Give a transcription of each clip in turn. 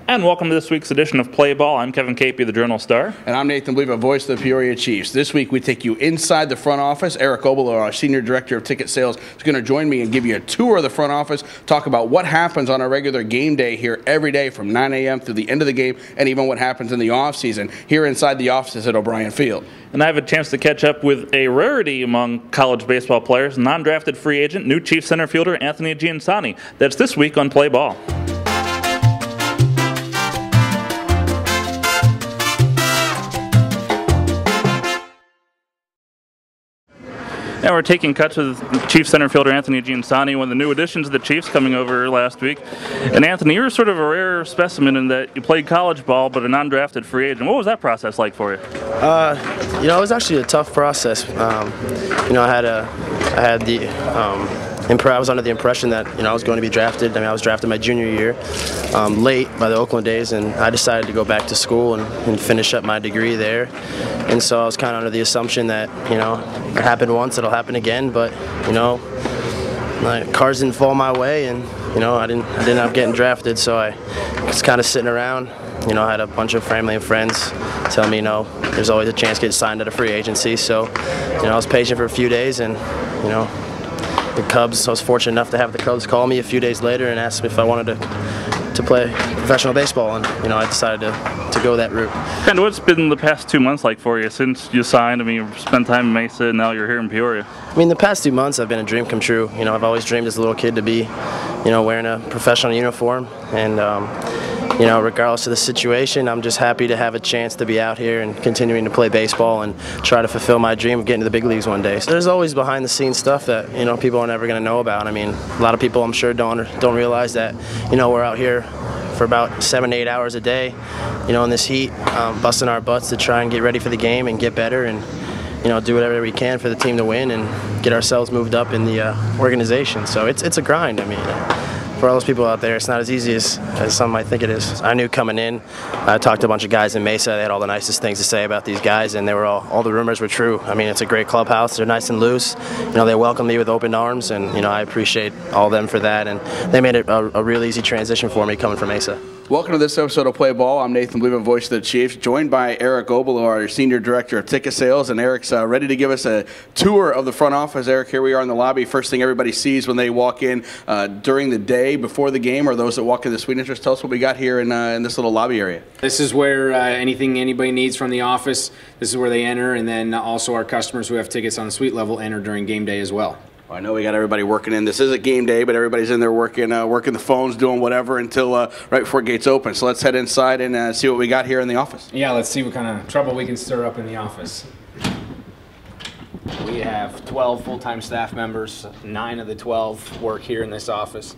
And welcome to this week's edition of Play Ball. I'm Kevin Capie, the Journal-Star. And I'm Nathan Baliva, voice of the Peoria Chiefs. This week we take you inside the front office. Eric Obalil, our Senior Director of Ticket Sales, is going to join me and give you a tour of the front office, talk about what happens on a regular game day here every day from 9 a.m. through the end of the game, and even what happens in the offseason here inside the offices at O'Brien Field. And I have a chance to catch up with a rarity among college baseball players, non-drafted free agent, new Chiefs center fielder Anthony Giansanti. That's this week on Play Ball. Now we're taking cuts with Chiefs center fielder Anthony Giansanti, one of the new additions to the Chiefs coming over last week. And Anthony, you're sort of a rare specimen in that you played college ball but a non-drafted free agent. What was that process like for you? It was actually a tough process. I was under the impression that I was going to be drafted. I was drafted my junior year, late by the Oakland days, and I decided to go back to school and finish up my degree there. And so I was kind of under the assumption that it happened once, it'll happen again. But my cards didn't fall my way, and I didn't end up getting drafted. So I was kind of sitting around. I had a bunch of family and friends tell me, there's always a chance to get signed at a free agency. So I was patient for a few days, and the Cubs, I was fortunate enough to have the Cubs call me a few days later and ask me if I wanted to play professional baseball, and I decided to go that route. And what's been the past 2 months like for you since you signed? You spent time in Mesa, and now you're here in Peoria. The past 2 months have been a dream come true. I've always dreamed as a little kid to be, wearing a professional uniform, and regardless of the situation, I'm just happy to have a chance to be out here and continuing to play baseball and try to fulfill my dream of getting to the big leagues one day. So there's always behind-the-scenes stuff that people are never going to know about. A lot of people, I'm sure, don't realize that we're out here for about 7 to 8 hours a day, in this heat, busting our butts to try and get ready for the game and get better and do whatever we can for the team to win and get ourselves moved up in the organization. So it's a grind. For all those people out there, it's not as easy as some might think it is. I knew coming in, I talked to a bunch of guys in Mesa. They had all the nicest things to say about these guys, and they were all the rumors were true. It's a great clubhouse. They're nice and loose. They welcome me with open arms, and I appreciate all of them for that. And they made it a real easy transition for me coming from Mesa. Welcome to this episode of Play Ball. I'm Nathan Baliva, voice of the Chiefs, joined by Eric Obalil, our Senior Director of Ticket Sales. And Eric's ready to give us a tour of the front office. Eric, here we are in the lobby. First thing everybody sees when they walk in during the day before the game, or those that walk in the suite entrance. Tell us what we got here in this little lobby area. This is where anything anybody needs from the office, this is where they enter, and then also our customers who have tickets on the suite level enter during game day as well. I know we got everybody working in. This is a game day, but everybody's in there working the phones, doing whatever until right before gates open. So let's head inside and see what we got here in the office. Yeah, let's see what kind of trouble we can stir up in the office. We have 12 full-time staff members. 9 of the 12 work here in this office.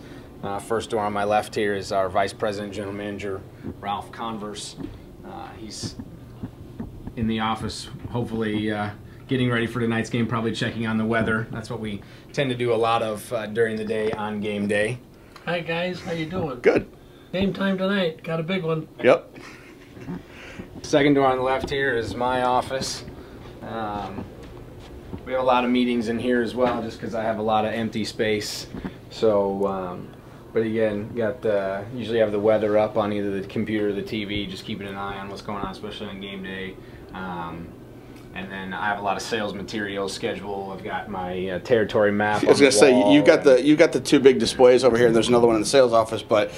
First door on my left here is our Vice President, General Manager, Ralph Converse. He's in the office, hopefully getting ready for tonight's game, probably checking on the weather. That's what we tend to do a lot of during the day on game day. Hi guys, how you doing? Good. Game time tonight. Got a big one. Yep. Second door on the left here is my office. We have a lot of meetings in here as well, just because I have a lot of empty space. So, but again, usually have the weather up on either the computer or the TV, just keeping an eye on what's going on, especially on game day. And then I have a lot of sales materials schedule. I've got my territory map. I was going to say you've got the two big displays over here, and there's another one in the sales office. But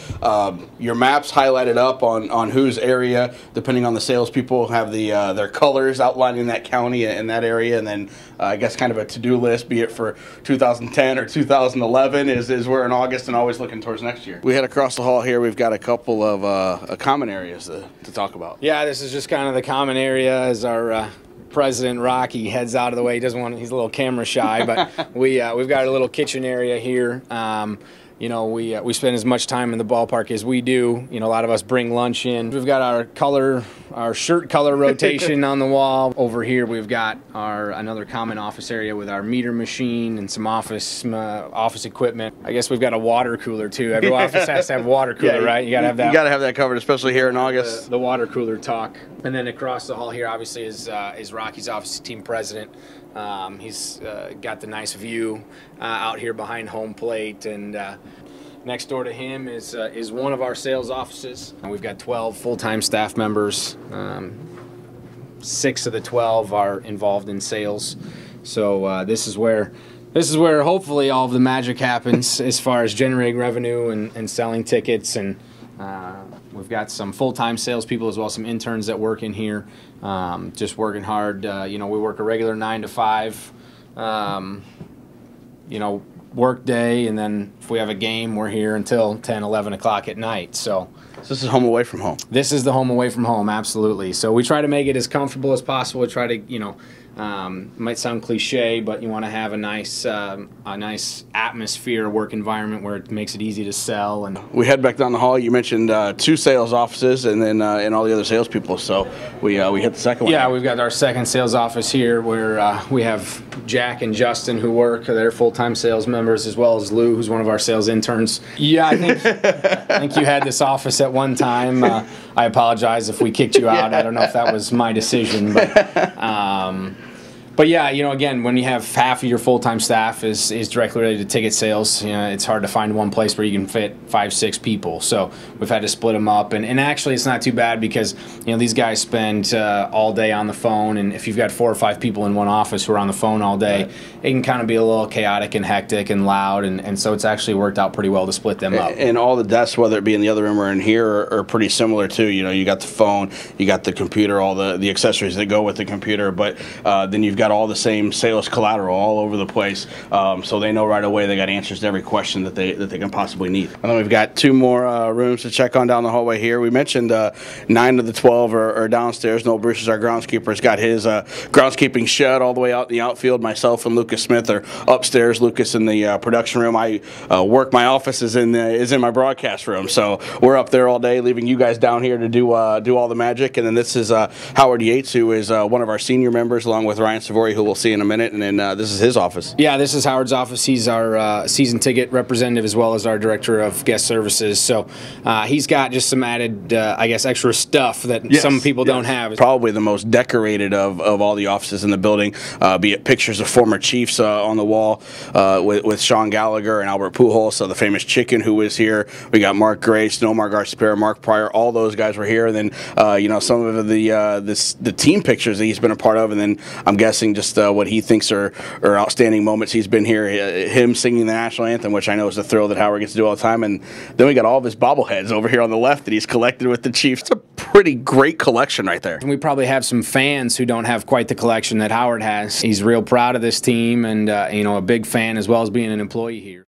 your maps highlighted up on whose area, depending on the salespeople, have their colors outlining that county and that area, and then I guess kind of a to-do list, be it for 2010 or 2011, is we're in August and always looking towards next year. We head across the hall here. We've got a couple of common areas to talk about. Yeah, this is just kind of the common area as our President Rocky heads out of the way. He's a little camera shy, but we've got a little kitchen area here. We spend as much time in the ballpark as we do. A lot of us bring lunch in. We've got our shirt color rotation on the wall. Over here we've got another common office area with our meter machine and some office equipment. I guess we've got a water cooler too. Every office has to have a water cooler, right? You gotta have that. You gotta have that covered, especially here in August. The water cooler talk. And then across the hall here, obviously, is Rocky's office, team president. He's got the nice view out here behind home plate, and Next door to him is one of our sales offices. And we've got 12 full-time staff members. 6 of the 12 are involved in sales. So this is where hopefully all of the magic happens as far as generating revenue and selling tickets. And we've got some full-time salespeople as well, some interns that work in here, just working hard. You know, we work a regular 9 to 5. You know, work day, and then if we have a game, we're here until 10, 11 o'clock at night. So this is home away from home. This is the home away from home, absolutely. So we try to make it as comfortable as possible. We try to, you know, might sound cliche, but you want to have a nice atmosphere, work environment where it makes it easy to sell. And we head back down the hall. You mentioned 2 sales offices, and then and all the other salespeople. So we hit the second one. Yeah, we've got our second sales office here, where we have Jack and Justin who work. They're full-time sales members, as well as Lou, who's one of our sales interns. Yeah, I think you had this office at one time. I apologize if we kicked you out. I don't know if that was my decision, but yeah, you know, again, when you have half of your full-time staff is directly related to ticket sales, you know, it's hard to find one place where you can fit 5, 6 people. So we've had to split them up, and actually it's not too bad because, you know, these guys spend all day on the phone, and if you've got 4 or 5 people in one office who are on the phone all day, it can kind of be a little chaotic and hectic and loud, and so it's actually worked out pretty well to split them up. And all the desks, whether it be in the other room or in here, are pretty similar too. You know, you got the phone, you got the computer, all the accessories that go with the computer, but then you've got all the same sales collateral all over the place, so they know right away they got answers to every question that they can possibly need. And then we've got 2 more rooms to check on down the hallway here. We mentioned 9 of the 12 are downstairs. Noel Bruce is our groundskeeper. Has got his groundskeeping shed all the way out in the outfield. Myself and Lucas Smith are upstairs. Lucas in the production room. I work. My office is in my broadcast room, so we're up there all day, leaving you guys down here to do all the magic. And then this is Howard Yates, who is one of our senior members, along with Ryan Savory, who we'll see in a minute. And then this is his office. Yeah, this is Howard's office. He's our season ticket representative as well as our director of guest services. So he's got just some added, I guess, extra stuff that some people don't have. Probably the most decorated of all the offices in the building, be it pictures of former Chiefs on the wall with Sean Gallagher and Albert Pujols, so the famous Chicken, who was here. We got Mark Grace, Nomar Garcia, Mark Pryor. All those guys were here. And then you know, some of the team pictures that he's been a part of, and then I'm guessing just what he thinks are outstanding moments he's been here. Him singing the national anthem, which I know is a thrill that Howard gets to do all the time. And then we got all of his bobbleheads over here on the left that he's collected with the Chiefs. It's a pretty great collection right there. And we probably have some fans who don't have quite the collection that Howard has. He's real proud of this team, and you know, a big fan as well as being an employee here.